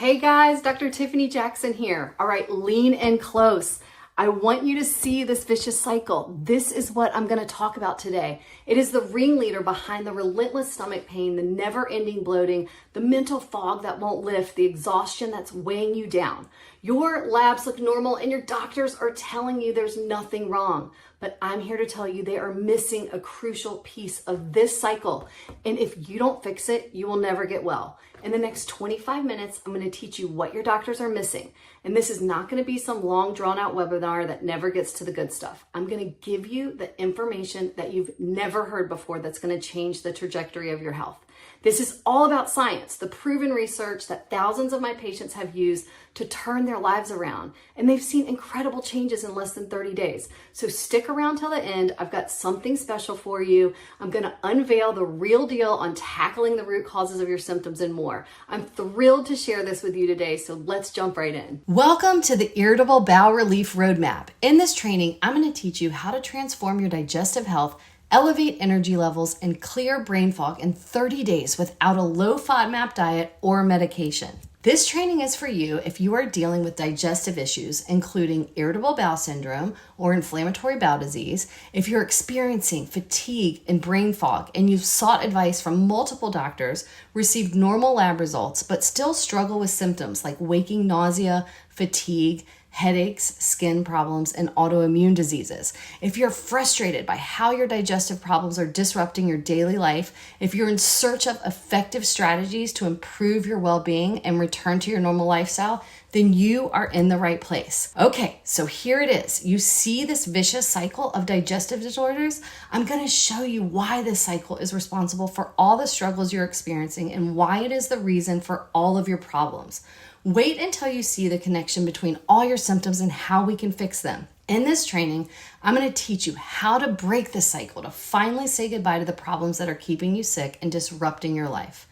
Hey guys, Dr. Tiffany Jackson here. All right, lean in close. I want you to see this vicious cycle. This is what I'm going to talk about today. It is the ringleader behind the relentless stomach pain, the never-ending bloating, the mental fog that won't lift, the exhaustion that's weighing you down. Your labs look normal and your doctors are telling you there's nothing wrong. But I'm here to tell you they are missing a crucial piece of this cycle. And if you don't fix it, you will never get well. In the next 25 minutes, I'm going to teach you what your doctors are missing. And this is not going to be some long drawn out webinar that never gets to the good stuff. I'm going to give you the information that you've never heard before that's going to change the trajectory of your health. This is all about science, the proven research that thousands of my patients have used to turn their lives around. And they've seen incredible changes in less than 30 days. So stick around till the end. I've got something special for you. I'm going to unveil the real deal on tackling the root causes of your symptoms and more. I'm thrilled to share this with you today, so let's jump right in. Welcome to the Irritable Bowel Relief Roadmap. In this training, I'm going to teach you how to transform your digestive health, elevate energy levels, and clear brain fog in 30 days without a low FODMAP diet or medication. This training is for you if you are dealing with digestive issues, including irritable bowel syndrome or inflammatory bowel disease, if you're experiencing fatigue and brain fog and you've sought advice from multiple doctors, received normal lab results, but still struggle with symptoms like waking nausea, fatigue, headaches, skin problems, and autoimmune diseases. If you're frustrated by how your digestive problems are disrupting your daily life, if you're in search of effective strategies to improve your well-being and return to your normal lifestyle, then you are in the right place. Okay, so here it is. You see this vicious cycle of digestive disorders? I'm going to show you why this cycle is responsible for all the struggles you're experiencing and why it is the reason for all of your problems. Wait until you see the connection between all your symptoms and how we can fix them. In this training, I'm going to teach you how to break the cycle to finally say goodbye to the problems that are keeping you sick and disrupting your life.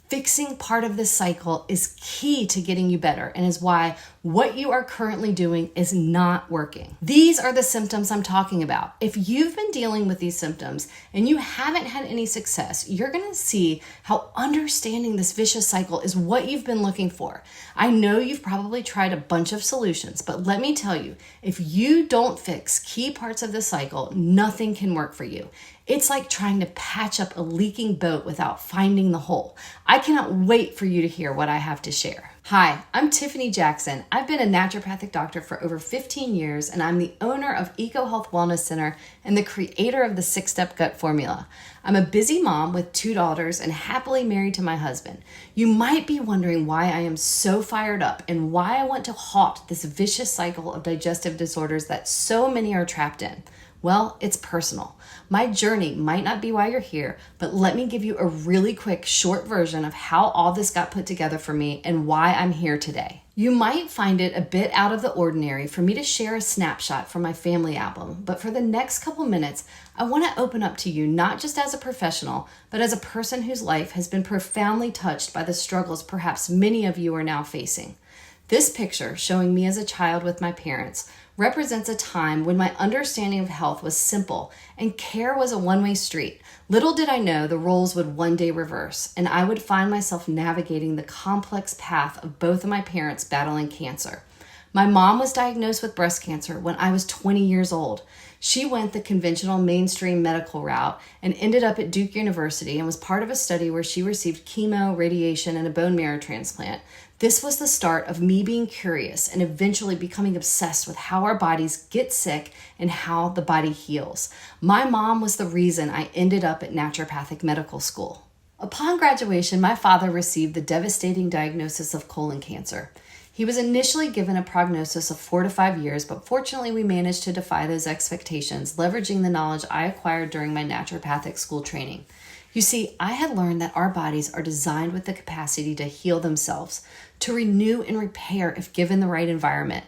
Fixing part of this cycle is key to getting you better and is why what you are currently doing is not working. These are the symptoms I'm talking about. If you've been dealing with these symptoms and you haven't had any success, you're going to see how understanding this vicious cycle is what you've been looking for. I know you've probably tried a bunch of solutions, but let me tell you, if you don't fix key parts of the cycle, nothing can work for you. It's like trying to patch up a leaking boat without finding the hole. I cannot wait for you to hear what I have to share. Hi, I'm Tiffany Jackson. I've been a naturopathic doctor for over 15 years, and I'm the owner of EcoHealth Wellness Center and the creator of the 6-Step Gut Formula. I'm a busy mom with 2 daughters and happily married to my husband. You might be wondering why I am so fired up and why I want to halt this vicious cycle of digestive disorders that so many are trapped in. Well, it's personal. My journey might not be why you're here, but let me give you a really quick, short version of how all this got put together for me and why I'm here today. You might find it a bit out of the ordinary for me to share a snapshot from my family album, but for the next couple minutes, I want to open up to you not just as a professional, but as a person whose life has been profoundly touched by the struggles perhaps many of you are now facing. This picture, showing me as a child with my parents, represents a time when my understanding of health was simple and care was a one-way street. Little did I know the roles would one day reverse, and I would find myself navigating the complex path of both of my parents battling cancer. My mom was diagnosed with breast cancer when I was 20 years old. She went the conventional mainstream medical route and ended up at Duke University and was part of a study where she received chemo, radiation, and a bone marrow transplant. This was the start of me being curious and eventually becoming obsessed with how our bodies get sick and how the body heals. My mom was the reason I ended up at naturopathic medical school. Upon graduation, my father received the devastating diagnosis of colon cancer. He was initially given a prognosis of 4 to 5 years, but fortunately we managed to defy those expectations, leveraging the knowledge I acquired during my naturopathic school training. You see, I had learned that our bodies are designed with the capacity to heal themselves, to renew and repair if given the right environment.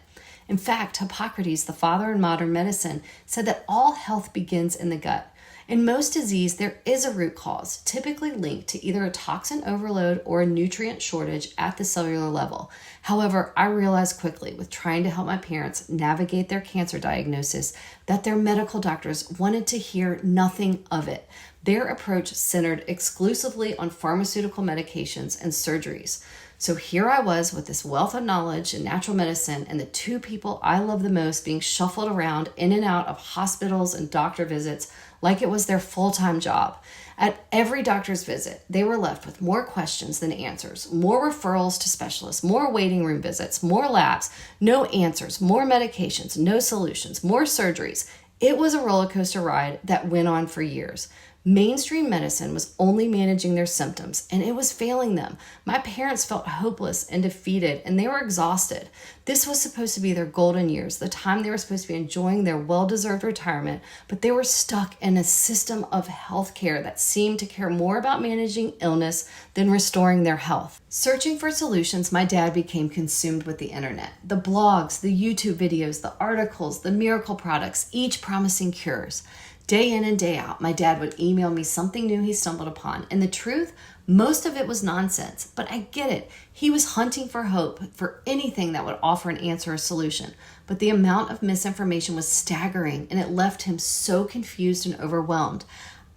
In fact, Hippocrates, the father in modern medicine, said that all health begins in the gut. In most disease, there is a root cause, typically linked to either a toxin overload or a nutrient shortage at the cellular level. However, I realized quickly with trying to help my parents navigate their cancer diagnosis that their medical doctors wanted to hear nothing of it. Their approach centered exclusively on pharmaceutical medications and surgeries. So here I was with this wealth of knowledge in natural medicine, and the two people I love the most being shuffled around in and out of hospitals and doctor visits like it was their full-time job. At every doctor's visit, they were left with more questions than answers, more referrals to specialists, more waiting room visits, more labs, no answers, more medications, no solutions, more surgeries. It was a roller coaster ride that went on for years. Mainstream medicine was only managing their symptoms, and it was failing them. My parents felt hopeless and defeated, and they were exhausted. This was supposed to be their golden years, the time they were supposed to be enjoying their well-deserved retirement, but they were stuck in a system of healthcare that seemed to care more about managing illness than restoring their health. Searching for solutions, my dad became consumed with the internet. The blogs, the YouTube videos, the articles, the miracle products, each promising cures. Day in and day out, my dad would email me something new he stumbled upon. And the truth, most of it was nonsense, but I get it. He was hunting for hope, for anything that would offer an answer or solution. But the amount of misinformation was staggering, and it left him so confused and overwhelmed.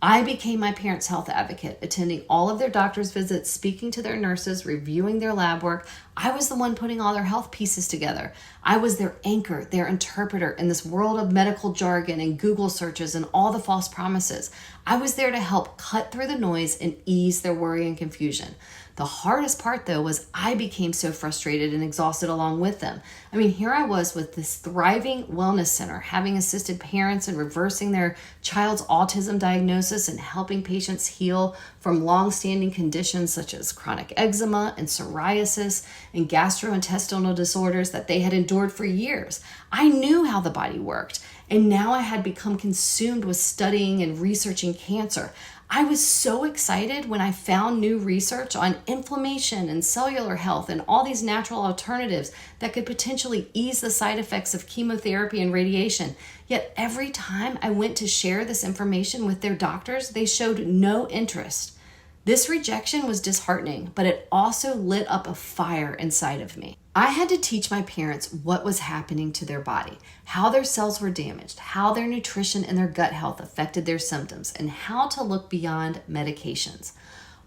I became my parents' health advocate, attending all of their doctor's visits, speaking to their nurses, reviewing their lab work. I was the one putting all their health pieces together. I was their anchor, their interpreter in this world of medical jargon and Google searches and all the false promises. I was there to help cut through the noise and ease their worry and confusion. The hardest part, though, was I became so frustrated and exhausted along with them. I mean, here I was with this thriving wellness center, having assisted parents in reversing their child's autism diagnosis and helping patients heal from long-standing conditions such as chronic eczema and psoriasis and gastrointestinal disorders that they had endured for years. I knew how the body worked, and now I had become consumed with studying and researching cancer. I was so excited when I found new research on inflammation and cellular health and all these natural alternatives that could potentially ease the side effects of chemotherapy and radiation. Yet every time I went to share this information with their doctors, they showed no interest. This rejection was disheartening, but it also lit up a fire inside of me. I had to teach my parents what was happening to their body, how their cells were damaged, how their nutrition and their gut health affected their symptoms, and how to look beyond medications.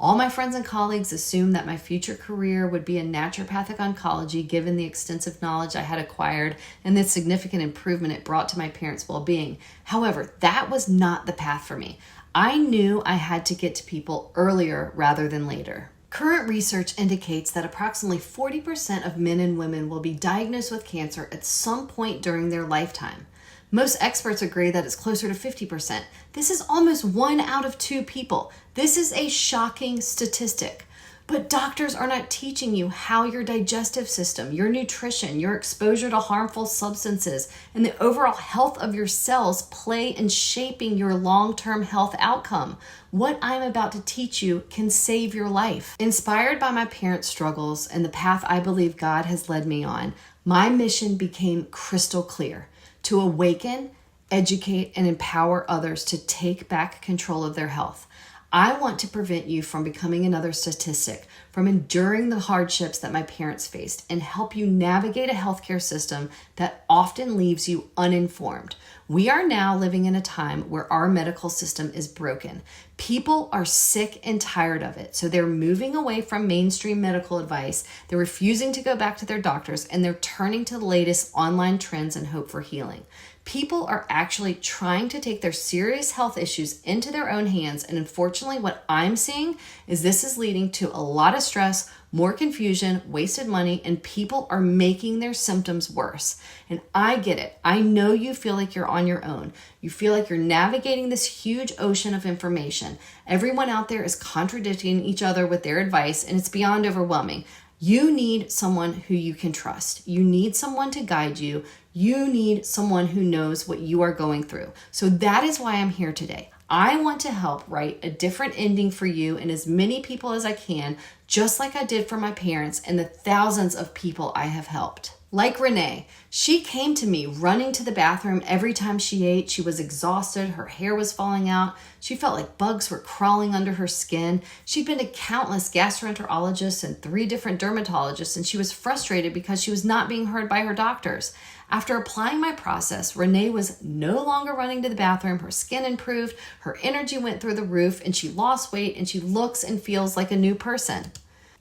All my friends and colleagues assumed that my future career would be in naturopathic oncology, given the extensive knowledge I had acquired and the significant improvement it brought to my parents' well-being. However, that was not the path for me. I knew I had to get to people earlier rather than later. Current research indicates that approximately 40% of men and women will be diagnosed with cancer at some point during their lifetime. Most experts agree that it's closer to 50%. This is almost 1 out of 2 people. This is a shocking statistic. But doctors are not teaching you how your digestive system, your nutrition, your exposure to harmful substances, and the overall health of your cells play in shaping your long-term health outcome. What I'm about to teach you can save your life. Inspired by my parents' struggles and the path I believe God has led me on, my mission became crystal clear: to awaken, educate, and empower others to take back control of their health. I want to prevent you from becoming another statistic, from enduring the hardships that my parents faced, and help you navigate a healthcare system that often leaves you uninformed. We are now living in a time where our medical system is broken. People are sick and tired of it, so they're moving away from mainstream medical advice, they're refusing to go back to their doctors, and they're turning to the latest online trends and hope for healing. People are actually trying to take their serious health issues into their own hands, and unfortunately what I'm seeing is this is leading to a lot of stress, more confusion, wasted money, and people are making their symptoms worse. And I get it. I know you feel like you're on your own. You feel like you're navigating this huge ocean of information. Everyone out there is contradicting each other with their advice, and it's beyond overwhelming. You need someone who you can trust. You need someone to guide you. You need someone who knows what you are going through. So that is why I'm here today. I want to help write a different ending for you and as many people as I can, just like I did for my parents and the thousands of people I have helped. Like Renee, she came to me running to the bathroom every time she ate. She was exhausted. Her hair was falling out. She felt like bugs were crawling under her skin. She'd been to countless gastroenterologists and 3 different dermatologists, and she was frustrated because she was not being heard by her doctors. After applying my process, Renee was no longer running to the bathroom. Her skin improved, her energy went through the roof, and she lost weight, and she looks and feels like a new person.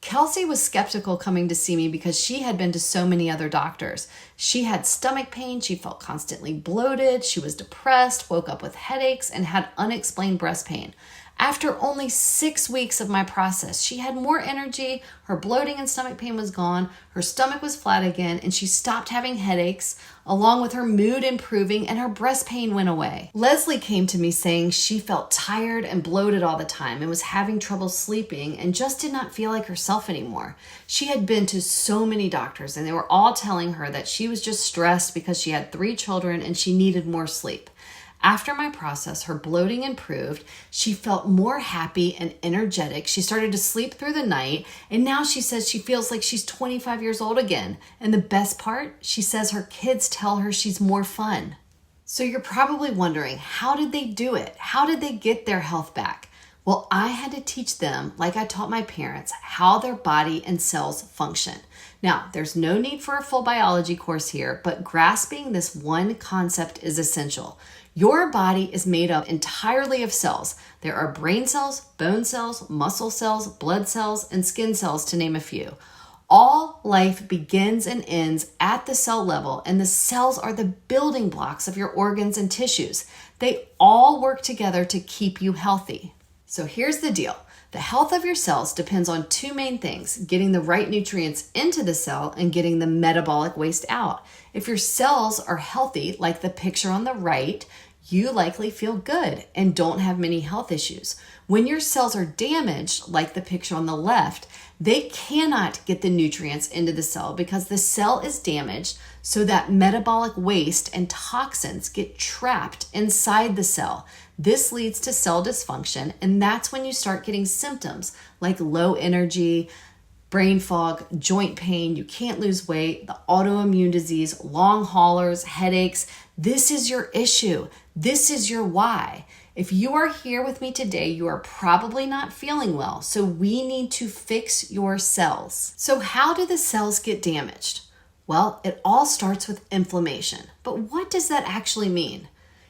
Kelsey was skeptical coming to see me because she had been to so many other doctors. She had stomach pain, she felt constantly bloated, she was depressed, woke up with headaches, and had unexplained breast pain. After only 6 weeks of my process, she had more energy, her bloating and stomach pain was gone, her stomach was flat again, and she stopped having headaches, along with her mood improving, and her breast pain went away. Leslie came to me saying she felt tired and bloated all the time and was having trouble sleeping and just did not feel like herself anymore. She had been to so many doctors and they were all telling her that she was just stressed because she had 3 children and she needed more sleep. After my process, her bloating improved. She felt more happy and energetic. She started to sleep through the night, and now she says she feels like she's 25 years old again. And the best part, she says her kids tell her she's more fun. So you're probably wondering, how did they do it? How did they get their health back? Well, I had to teach them, like I taught my parents, how their body and cells function. Now, there's no need for a full biology course here, but grasping this one concept is essential. Your body is made up entirely of cells. There are brain cells, bone cells, muscle cells, blood cells, and skin cells, to name a few. All life begins and ends at the cell level, and the cells are the building blocks of your organs and tissues. They all work together to keep you healthy. So here's the deal. The health of your cells depends on 2 main things: getting the right nutrients into the cell and getting the metabolic waste out. If your cells are healthy, like the picture on the right, you likely feel good and don't have many health issues. When your cells are damaged, like the picture on the left, they cannot get the nutrients into the cell because the cell is damaged, so that metabolic waste and toxins get trapped inside the cell. This leads to cell dysfunction, and that's when you start getting symptoms like low energy, brain fog, joint pain, you can't lose weight, the autoimmune disease, long haulers, headaches. This is your issue. This is your why. If you are here with me today, you are probably not feeling well, so we need to fix your cells. So how do the cells get damaged? Well, it all starts with inflammation. But what does that actually mean?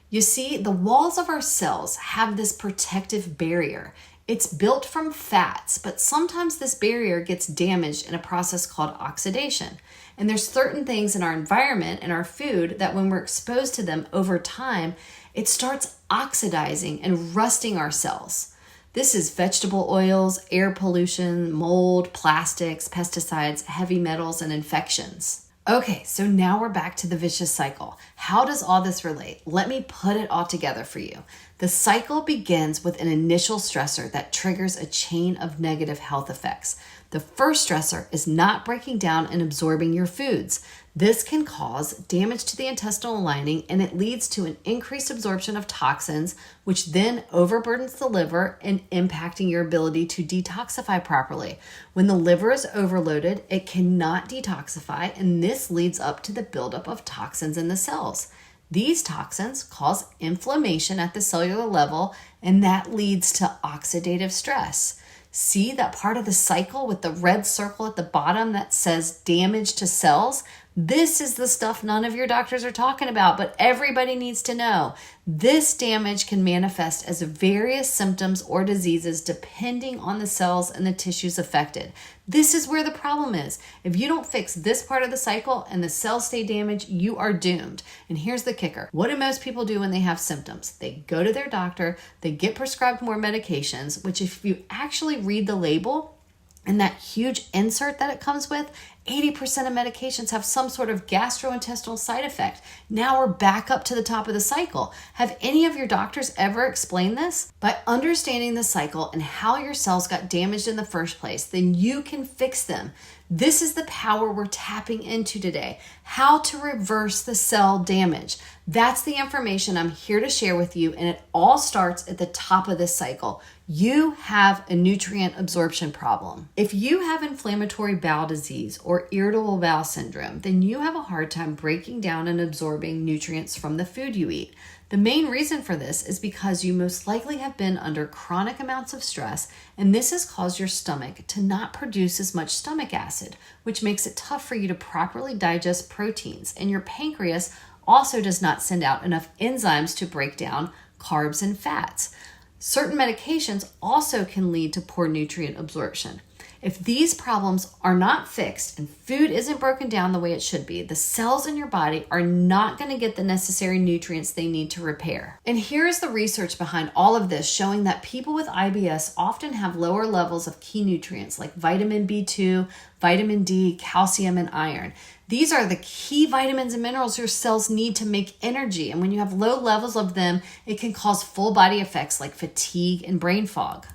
You see, the walls of our cells have this protective barrier. It's built from fats, but sometimes this barrier gets damaged in a process called oxidation. And there's certain things in our environment and our food that when we're exposed to them over time, it starts oxidizing and rusting our cells. This is vegetable oils, air pollution, mold, plastics, pesticides, heavy metals, and infections. Okay, so now we're back to the vicious cycle. How does all this relate? Let me put it all together for you. The cycle begins with an initial stressor that triggers a chain of negative health effects. The first stressor is not breaking down and absorbing your foods. This can cause damage to the intestinal lining, and it leads to an increased absorption of toxins, which then overburdens the liver and impacting your ability to detoxify properly. When the liver is overloaded, it cannot detoxify, and this leads up to the buildup of toxins in the cells. These toxins cause inflammation at the cellular level, and that leads to oxidative stress. See that part of the cycle with the red circle at the bottom that says damage to cells? This is the stuff none of your doctors are talking about, but everybody needs to know. This damage can manifest as various symptoms or diseases depending on the cells and the tissues affected. This is where the problem is. If you don't fix this part of the cycle and the cells stay damaged, you are doomed. And here's the kicker. What do most people do when they have symptoms? They go to their doctor, they get prescribed more medications, which if you actually read the label and that huge insert that it comes with, 80% of medications have some sort of gastrointestinal side effect. Now we're back up to the top of the cycle. Have any of your doctors ever explained this? By understanding the cycle and how your cells got damaged in the first place, then you can fix them. This is the power we're tapping into today. How to reverse the cell damage. That's the information I'm here to share with you, and it all starts at the top of this cycle. You have a nutrient absorption problem. If you have inflammatory bowel disease or irritable bowel syndrome, then you have a hard time breaking down and absorbing nutrients from the food you eat. The main reason for this is because you most likely have been under chronic amounts of stress, and this has caused your stomach to not produce as much stomach acid, which makes it tough for you to properly digest proteins, and your pancreas also does not send out enough enzymes to break down carbs and fats. Certain medications also can lead to poor nutrient absorption. If these problems are not fixed and food isn't broken down the way it should be, the cells in your body are not going to get the necessary nutrients they need to repair. And here's the research behind all of this, showing that people with IBS often have lower levels of key nutrients like vitamin B2, vitamin D, calcium, and iron. These are the key vitamins and minerals your cells need to make energy. And when you have low levels of them, it can cause full body effects like fatigue and brain fog.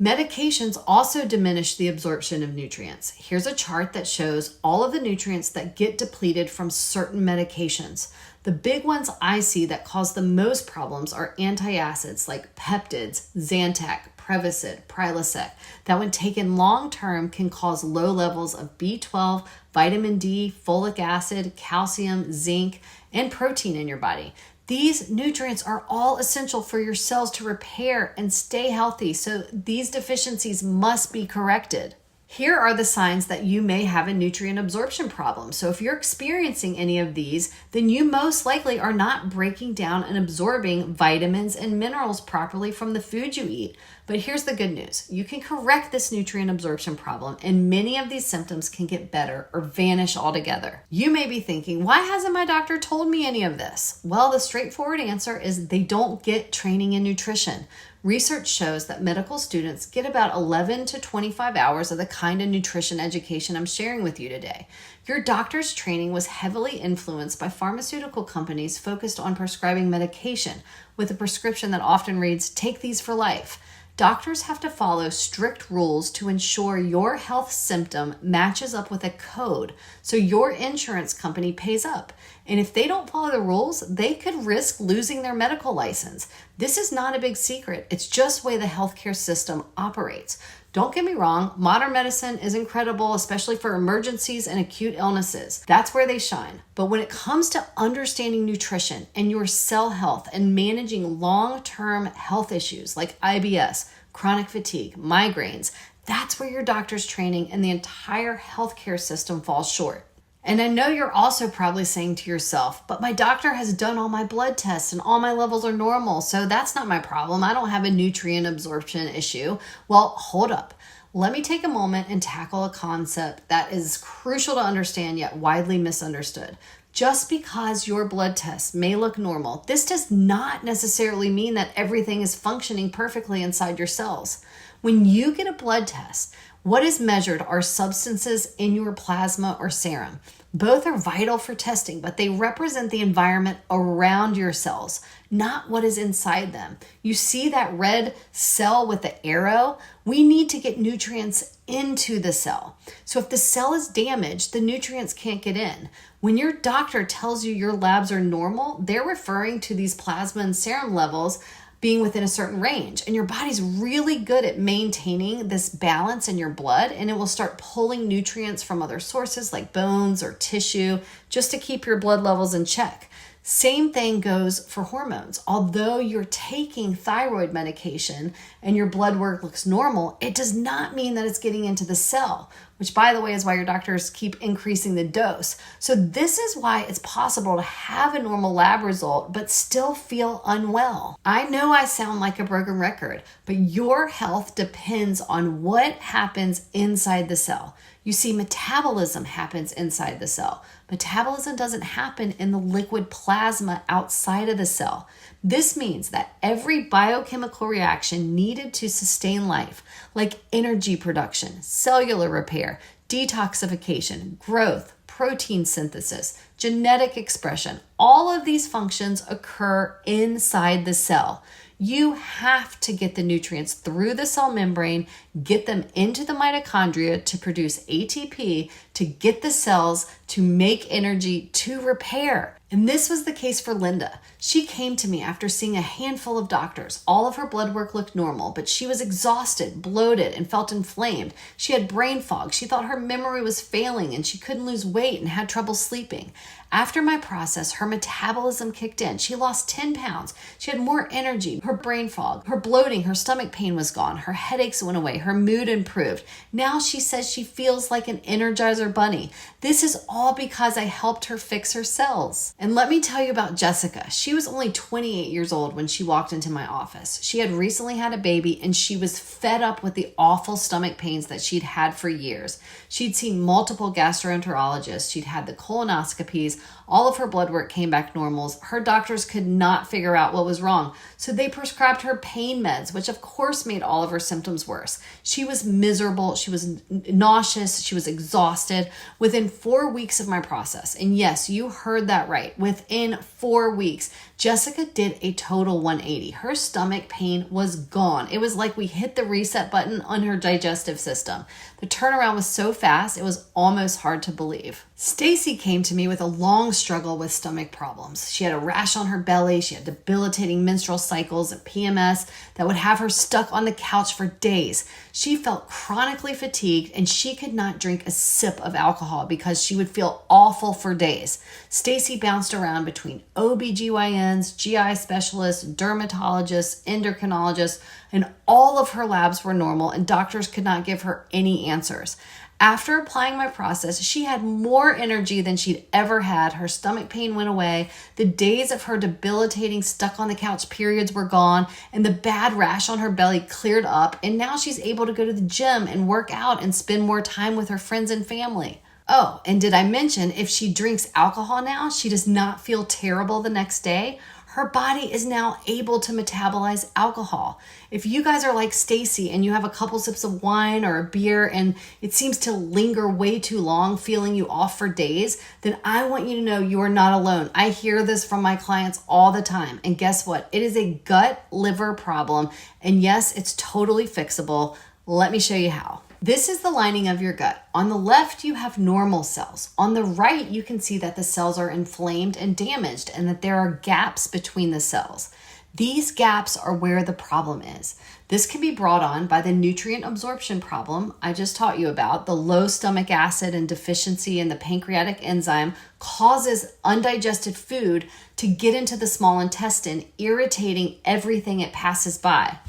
Medications also diminish the absorption of nutrients. Here's a chart that shows all of the nutrients that get depleted from certain medications. The big ones I see that cause the most problems are antacids like peptids, Zantac, Prevacid, Prilosec, that when taken long-term can cause low levels of B12, vitamin D, folic acid, calcium, zinc, and protein in your body. These nutrients are all essential for your cells to repair and stay healthy, so these deficiencies must be corrected. Here are the signs that you may have a nutrient absorption problem. So if you're experiencing any of these, then you most likely are not breaking down and absorbing vitamins and minerals properly from the food you eat. But here's the good news. You can correct this nutrient absorption problem, and many of these symptoms can get better or vanish altogether. You may be thinking, why hasn't my doctor told me any of this? Well, the straightforward answer is they don't get training in nutrition. Research shows that medical students get about 11 to 25 hours of the kind of nutrition education I'm sharing with you today. Your doctor's training was heavily influenced by pharmaceutical companies focused on prescribing medication with a prescription that often reads, "Take these for life." Doctors have to follow strict rules to ensure your health symptom matches up with a code so your insurance company pays up. And if they don't follow the rules, they could risk losing their medical license. This is not a big secret. It's just the way the healthcare system operates. Don't get me wrong, modern medicine is incredible, especially for emergencies and acute illnesses. That's where they shine. But when it comes to understanding nutrition and your cell health and managing long-term health issues like IBS, chronic fatigue, migraines, that's where your doctor's training and the entire healthcare system falls short. And I know you're also probably saying to yourself, but my doctor has done all my blood tests and all my levels are normal, so that's not my problem. I don't have a nutrient absorption issue. Well, hold up. Let me take a moment and tackle a concept that is crucial to understand yet widely misunderstood. Just because your blood tests may look normal, this does not necessarily mean that everything is functioning perfectly inside your cells. When you get a blood test, what is measured are substances in your plasma or serum. Both are vital for testing, but they represent the environment around your cells, not what is inside them. You see that red cell with the arrow? We need to get nutrients into the cell. So if the cell is damaged, the nutrients can't get in. When your doctor tells you your labs are normal, they're referring to these plasma and serum levels being within a certain range. And your body's really good at maintaining this balance in your blood, and it will start pulling nutrients from other sources like bones or tissue just to keep your blood levels in check. Same thing goes for hormones. Although you're taking thyroid medication and your blood work looks normal, it does not mean that it's getting into the cell, which by the way is why your doctors keep increasing the dose. So this is why it's possible to have a normal lab result but still feel unwell. I know I sound like a broken record, but your health depends on what happens inside the cell. You see, metabolism happens inside the cell. Metabolism doesn't happen in the liquid plasma outside of the cell. This means that every biochemical reaction needed to sustain life, like energy production, cellular repair, detoxification, growth, protein synthesis, genetic expression, all of these functions occur inside the cell. You have to get the nutrients through the cell membrane, get them into the mitochondria to produce ATP, to get the cells to make energy to repair. And this was the case for Linda. She came to me after seeing a handful of doctors. All of her blood work looked normal, but she was exhausted, bloated, and felt inflamed. She had brain fog. She thought her memory was failing and she couldn't lose weight and had trouble sleeping. After my process, her metabolism kicked in. She lost 10 pounds. She had more energy, her brain fog, her bloating, her stomach pain was gone, her headaches went away, her mood improved. Now she says she feels like an Energizer bunny. This is all because I helped her fix her cells. And let me tell you about Jessica. She was only 28 years old when she walked into my office. She had recently had a baby and she was fed up with the awful stomach pains that she'd had for years. She'd seen multiple gastroenterologists. She'd had the colonoscopies. All of her blood work came back normals. Her doctors could not figure out what was wrong. So they prescribed her pain meds, which of course made all of her symptoms worse. She was miserable. She was nauseous. She was exhausted within 4 weeks of my process. And yes, you heard that right. Within 4 weeks, Jessica did a total 180. Her stomach pain was gone. It was like we hit the reset button on her digestive system. The turnaround was so fast, it was almost hard to believe. Stacy came to me with a long struggle with stomach problems. She had a rash on her belly. She had debilitating menstrual cycles and PMS that would have her stuck on the couch for days. She felt chronically fatigued and she could not drink a sip of alcohol because she would feel awful for days. Stacy bounced around between OBGYNs, GI specialists, dermatologists, endocrinologists, and all of her labs were normal and doctors could not give her any answers. After applying my process, she had more energy than she'd ever had. Her stomach pain went away. The days of her debilitating stuck on the couch periods were gone, and the bad rash on her belly cleared up. And now she's able to go to the gym and work out and spend more time with her friends and family. Oh, and did I mention if she drinks alcohol now, she does not feel terrible the next day? Her body is now able to metabolize alcohol. If you guys are like Stacy and you have a couple sips of wine or a beer and it seems to linger way too long, feeling you off for days, then I want you to know you are not alone. I hear this from my clients all the time. And guess what? It is a gut liver problem. And yes, it's totally fixable. Let me show you how. This is the lining of your gut. On the left, you have normal cells. On the right, you can see that the cells are inflamed and damaged and that there are gaps between the cells. These gaps are where the problem is. This can be brought on by the nutrient absorption problem I just taught you about. The low stomach acid and deficiency in the pancreatic enzyme causes undigested food to get into the small intestine, irritating everything it passes by.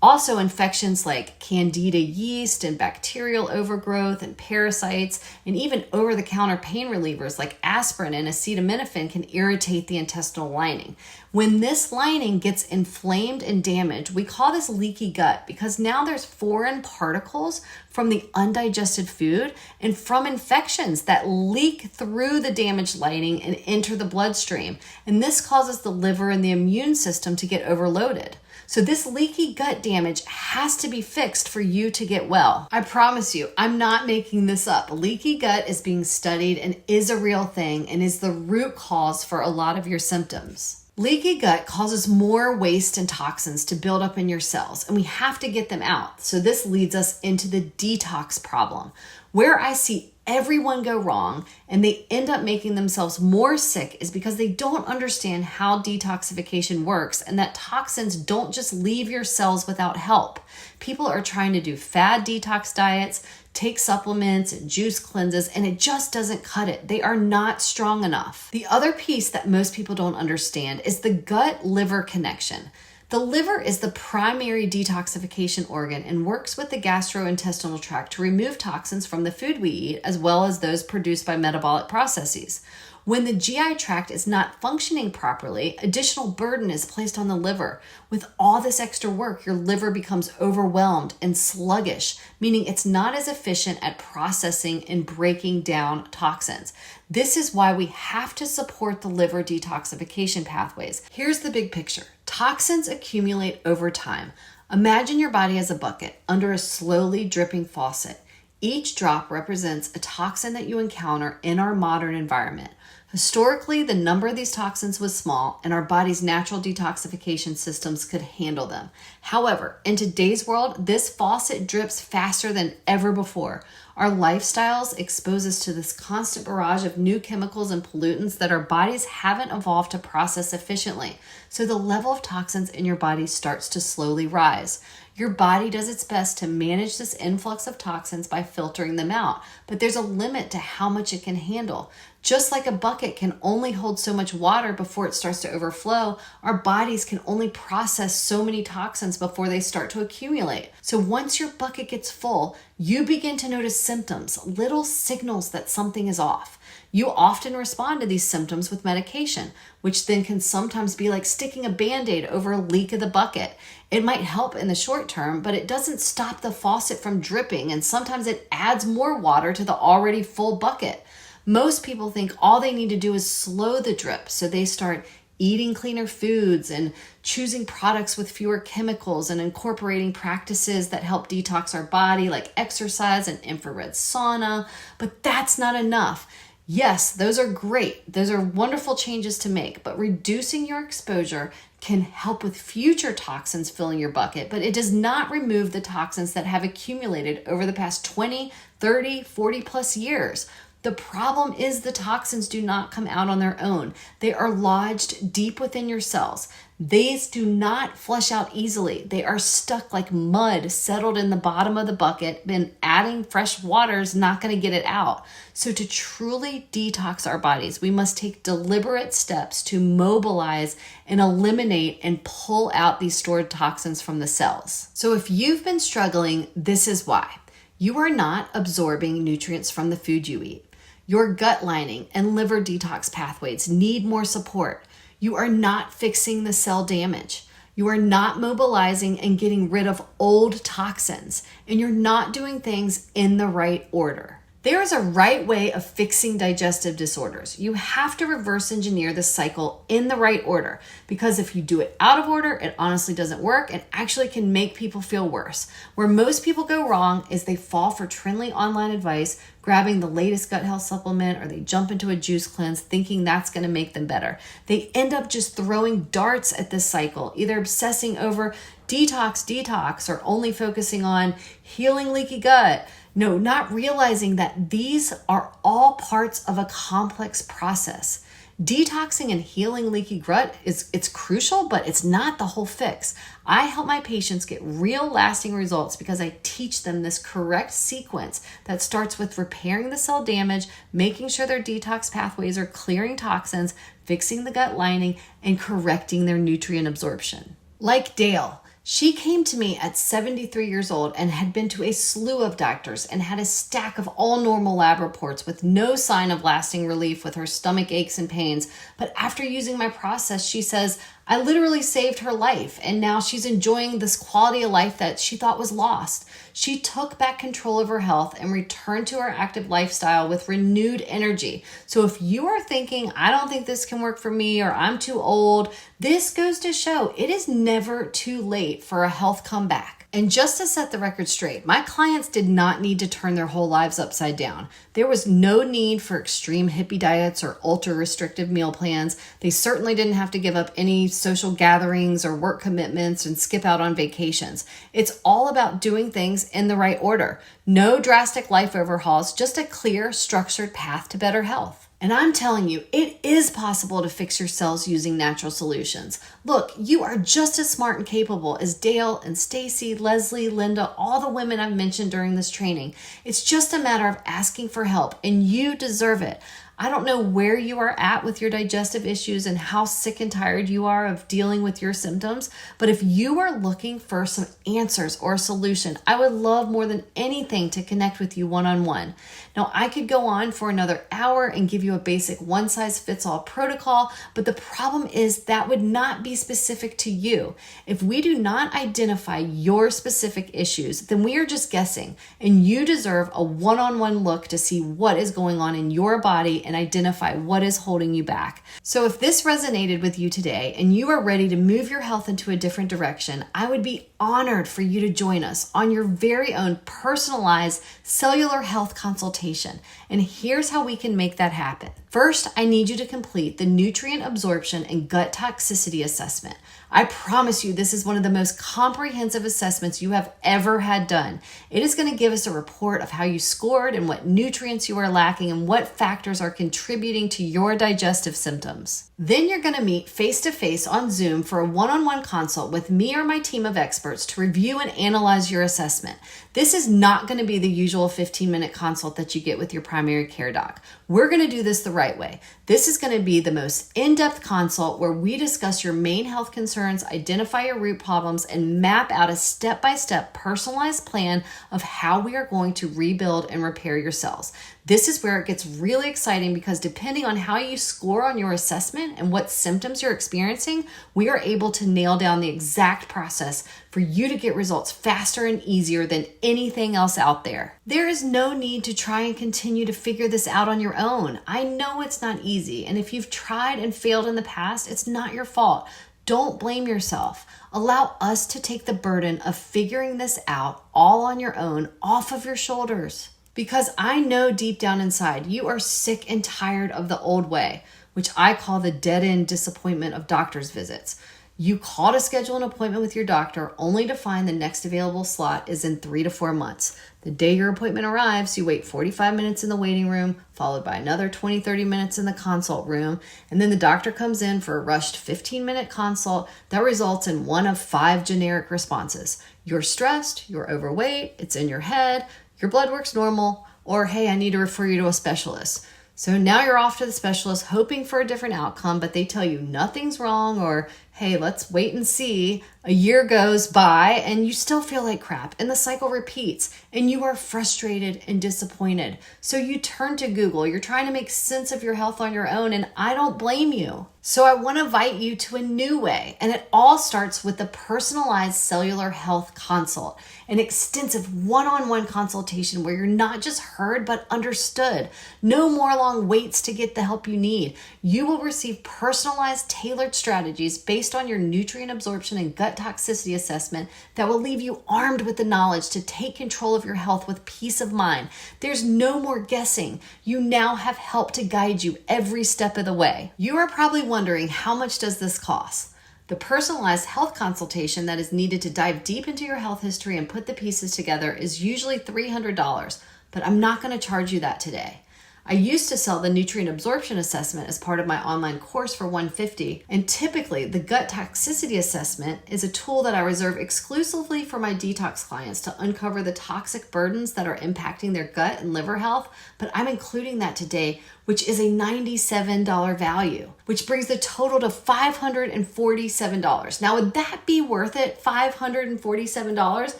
Also, infections like candida yeast and bacterial overgrowth and parasites and even over-the-counter pain relievers like aspirin and acetaminophen can irritate the intestinal lining. When this lining gets inflamed and damaged, we call this leaky gut because now there's foreign particles from the undigested food and from infections that leak through the damaged lining and enter the bloodstream. And this causes the liver and the immune system to get overloaded. So this leaky gut damage has to be fixed for you to get well. I promise you, I'm not making this up. Leaky gut is being studied and is a real thing and is the root cause for a lot of your symptoms. Leaky gut causes more waste and toxins to build up in your cells, and we have to get them out. So this leads us into the detox problem, where I see everyone go wrong and they end up making themselves more sick is because they don't understand how detoxification works and that toxins don't just leave your cells without help. People are trying to do fad detox diets, take supplements and juice cleanses, and it just doesn't cut it. They are not strong enough. The other piece that most people don't understand is the gut-liver connection. The liver is the primary detoxification organ and works with the gastrointestinal tract to remove toxins from the food we eat, as well as those produced by metabolic processes. When the GI tract is not functioning properly, additional burden is placed on the liver. With all this extra work, your liver becomes overwhelmed and sluggish, meaning it's not as efficient at processing and breaking down toxins. This is why we have to support the liver detoxification pathways. Here's the big picture. Toxins accumulate over time. Imagine your body as a bucket under a slowly dripping faucet. Each drop represents a toxin that you encounter in our modern environment. Historically, the number of these toxins was small, and our body's natural detoxification systems could handle them. However, in today's world, this faucet drips faster than ever before. Our lifestyles expose us to this constant barrage of new chemicals and pollutants that our bodies haven't evolved to process efficiently. So the level of toxins in your body starts to slowly rise. Your body does its best to manage this influx of toxins by filtering them out, but there's a limit to how much it can handle. Just like a bucket can only hold so much water before it starts to overflow, our bodies can only process so many toxins before they start to accumulate. So once your bucket gets full, you begin to notice symptoms, little signals that something is off. You often respond to these symptoms with medication, which then can sometimes be like sticking a Band-Aid over a leak of the bucket. It might help in the short term, but it doesn't stop the faucet from dripping, and sometimes it adds more water to the already full bucket. Most people think all they need to do is slow the drip, so they start eating cleaner foods and choosing products with fewer chemicals and incorporating practices that help detox our body, like exercise and infrared sauna. But that's not enough. Yes, those are great. Those are wonderful changes to make, but reducing your exposure can help with future toxins filling your bucket, but it does not remove the toxins that have accumulated over the past 20, 30, 40 plus years. The problem is the toxins do not come out on their own. They are lodged deep within your cells. These do not flush out easily. They are stuck like mud settled in the bottom of the bucket, and adding fresh water is not going to get it out. So to truly detox our bodies, we must take deliberate steps to mobilize and eliminate and pull out these stored toxins from the cells. So if you've been struggling, this is why. You are not absorbing nutrients from the food you eat. Your gut lining and liver detox pathways need more support. You are not fixing the cell damage. You are not mobilizing and getting rid of old toxins, and you're not doing things in the right order. There is a right way of fixing digestive disorders. You have to reverse engineer the cycle in the right order, because if you do it out of order, it honestly doesn't work and actually can make people feel worse. Where most people go wrong is they fall for trendy online advice, grabbing the latest gut health supplement, or they jump into a juice cleanse thinking that's going to make them better. They end up just throwing darts at this cycle, either obsessing over detox, or only focusing on healing leaky gut. No, not realizing that these are all parts of a complex process. Detoxing and healing leaky gut it's crucial, but it's not the whole fix. I help my patients get real lasting results because I teach them this correct sequence that starts with repairing the cell damage, making sure their detox pathways are clearing toxins, fixing the gut lining, and correcting their nutrient absorption. Like Dale. She came to me at 73 years old and had been to a slew of doctors and had a stack of all normal lab reports with no sign of lasting relief with her stomach aches and pains. But after using my process, she says, I literally saved her life, and now she's enjoying this quality of life that she thought was lost. She took back control of her health and returned to her active lifestyle with renewed energy. So if you are thinking, I don't think this can work for me, or I'm too old, this goes to show it is never too late for a health comeback. And just to set the record straight, my clients did not need to turn their whole lives upside down. There was no need for extreme hippie diets or ultra restrictive meal plans. They certainly didn't have to give up any social gatherings or work commitments and skip out on vacations. It's all about doing things in the right order. No drastic life overhauls, just a clear, structured path to better health. And I'm telling you, it is possible to fix your cells using natural solutions. Look, you are just as smart and capable as Dale and Stacy, Leslie, Linda, all the women I've mentioned during this training. It's just a matter of asking for help, and you deserve it. I don't know where you are at with your digestive issues and how sick and tired you are of dealing with your symptoms, but if you are looking for some answers or a solution, I would love more than anything to connect with you one-on-one. Now, I could go on for another hour and give you a basic one-size-fits-all protocol, but the problem is that would not be specific to you. If we do not identify your specific issues, then we are just guessing, and you deserve a one-on-one look to see what is going on in your body and identify what is holding you back. So if this resonated with you today and you are ready to move your health into a different direction, I would be honored for you to join us on your very own personalized cellular health consultation. And here's how we can make that happen. First, I need you to complete the nutrient absorption and gut toxicity assessment. I promise you this is one of the most comprehensive assessments you have ever had done. It is going to give us a report of how you scored and what nutrients you are lacking and what factors are contributing to your digestive symptoms. Then you're going to meet face-to-face on Zoom for a one-on-one consult with me or my team of experts to review and analyze your assessment. This is not going to be the usual 15-minute consult that you get with your primary care doc. We're going to do this the right way. This is going to be the most in-depth consult where we discuss your main health concerns, identify your root problems, and map out a step-by-step personalized plan of how we are going to rebuild and repair your cells. This is where it gets really exciting because depending on how you score on your assessment and what symptoms you're experiencing, we are able to nail down the exact process for you to get results faster and easier than anything else out there. There is no need to try and continue to figure this out on your own. I know it's not easy, and if you've tried and failed in the past, it's not your fault. Don't blame yourself. Allow us to take the burden of figuring this out all on your own off of your shoulders. Because I know deep down inside, you are sick and tired of the old way, which I call the dead-end disappointment of doctor's visits. You call to schedule an appointment with your doctor only to find the next available slot is in 3 to 4 months. The day your appointment arrives, you wait 45 minutes in the waiting room, followed by another 20-30 minutes in the consult room, and then the doctor comes in for a rushed 15-minute consult that results in one of 5 generic responses. You're stressed, you're overweight, it's in your head, your blood work's normal, or hey, I need to refer you to a specialist. So now you're off to the specialist hoping for a different outcome, but they tell you nothing's wrong or, hey, let's wait and see. A year goes by and you still feel like crap and the cycle repeats and you are frustrated and disappointed. So you turn to Google. You're trying to make sense of your health on your own and I don't blame you. So I want to invite you to a new way, and it all starts with the personalized cellular health consult, an extensive one-on-one consultation where you're not just heard but understood. No more long waits to get the help you need. You will receive personalized, tailored strategies based on your nutrient absorption and gut toxicity assessment that will leave you armed with the knowledge to take control of your health with peace of mind. There's no more guessing. You now have help to guide you every step of the way. You are probably wondering, how much does this cost? The personalized health consultation that is needed to dive deep into your health history and put the pieces together is usually $300, but I'm not going to charge you that today. I used to sell the nutrient absorption assessment as part of my online course for $150, and typically the gut toxicity assessment is a tool that I reserve exclusively for my detox clients to uncover the toxic burdens that are impacting their gut and liver health, but I'm including that today, which is a $97 value, which brings the total to $547. Now, would that be worth it? $547?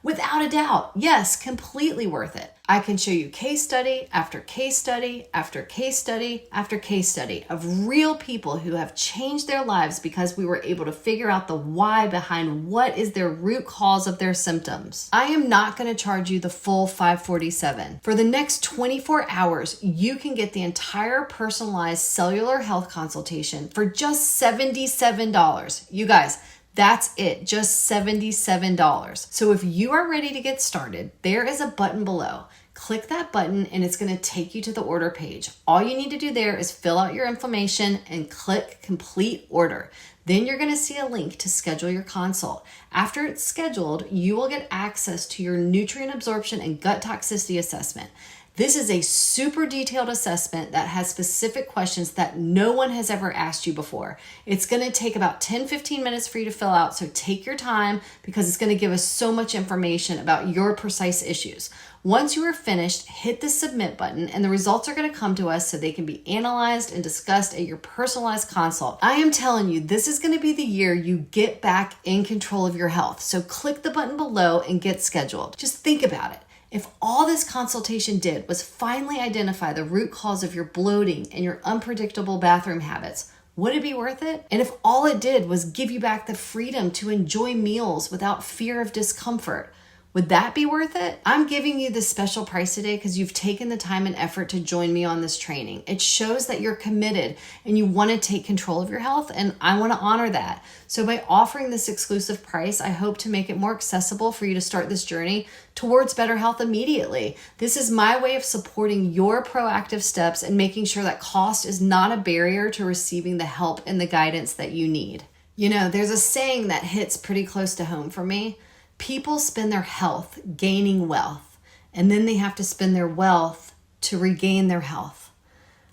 Without a doubt. Yes, completely worth it. I can show you case study after case study after case study after case study of real people who have changed their lives because we were able to figure out the why behind what is their root cause of their symptoms. I am not going to charge you the full $547. For the next 24 hours, you can get the entire personalized cellular health consultation for just $77. You guys, that's it, just $77. So if you are ready to get started, there is a button below. Click that button and it's going to take you to the order page. All you need to do there is fill out your information and click complete order. Then you're going to see a link to schedule your consult. After it's scheduled, you will get access to your nutrient absorption and gut toxicity assessment. This is a super detailed assessment that has specific questions that no one has ever asked you before. It's going to take about 10-15 minutes for you to fill out, so take your time because it's going to give us so much information about your precise issues. Once you are finished, hit the submit button and the results are going to come to us so they can be analyzed and discussed at your personalized consult. I am telling you, this is going to be the year you get back in control of your health. So click the button below and get scheduled. Just think about it. If all this consultation did was finally identify the root cause of your bloating and your unpredictable bathroom habits, would it be worth it? And if all it did was give you back the freedom to enjoy meals without fear of discomfort, would that be worth it? I'm giving you this special price today because you've taken the time and effort to join me on this training. It shows that you're committed and you want to take control of your health, and I want to honor that. So by offering this exclusive price, I hope to make it more accessible for you to start this journey towards better health immediately. This is my way of supporting your proactive steps and making sure that cost is not a barrier to receiving the help and the guidance that you need. You know, there's a saying that hits pretty close to home for me. People spend their health gaining wealth, and then they have to spend their wealth to regain their health.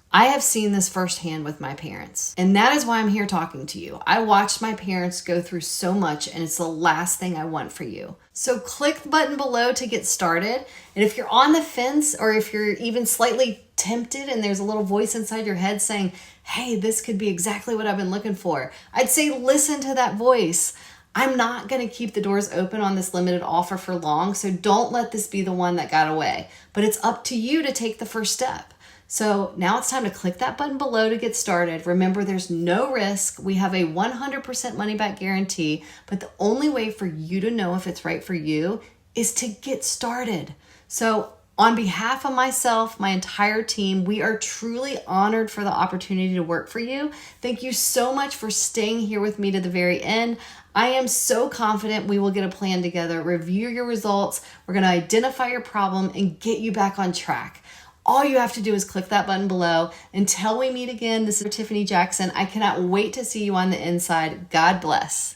I have seen this firsthand with my parents, and that is why I'm here talking to you. I watched my parents go through so much, and it's the last thing I want for you. So click the button below to get started, and if you're on the fence or if you're even slightly tempted and there's a little voice inside your head saying, hey, this could be exactly what I've been looking for, I'd say listen to that voice. I'm not going to keep the doors open on this limited offer for long, so don't let this be the one that got away. But it's up to you to take the first step. So now it's time to click that button below to get started. Remember, there's no risk. We have a 100% money back guarantee, but the only way for you to know if it's right for you is to get started. So on behalf of myself, my entire team, we are truly honored for the opportunity to work for you. Thank you so much for staying here with me to the very end. I am so confident we will get a plan together, review your results. We're going to identify your problem and get you back on track. All you have to do is click that button below. Until we meet again, this is Tiffany Jackson. I cannot wait to see you on the inside. God bless.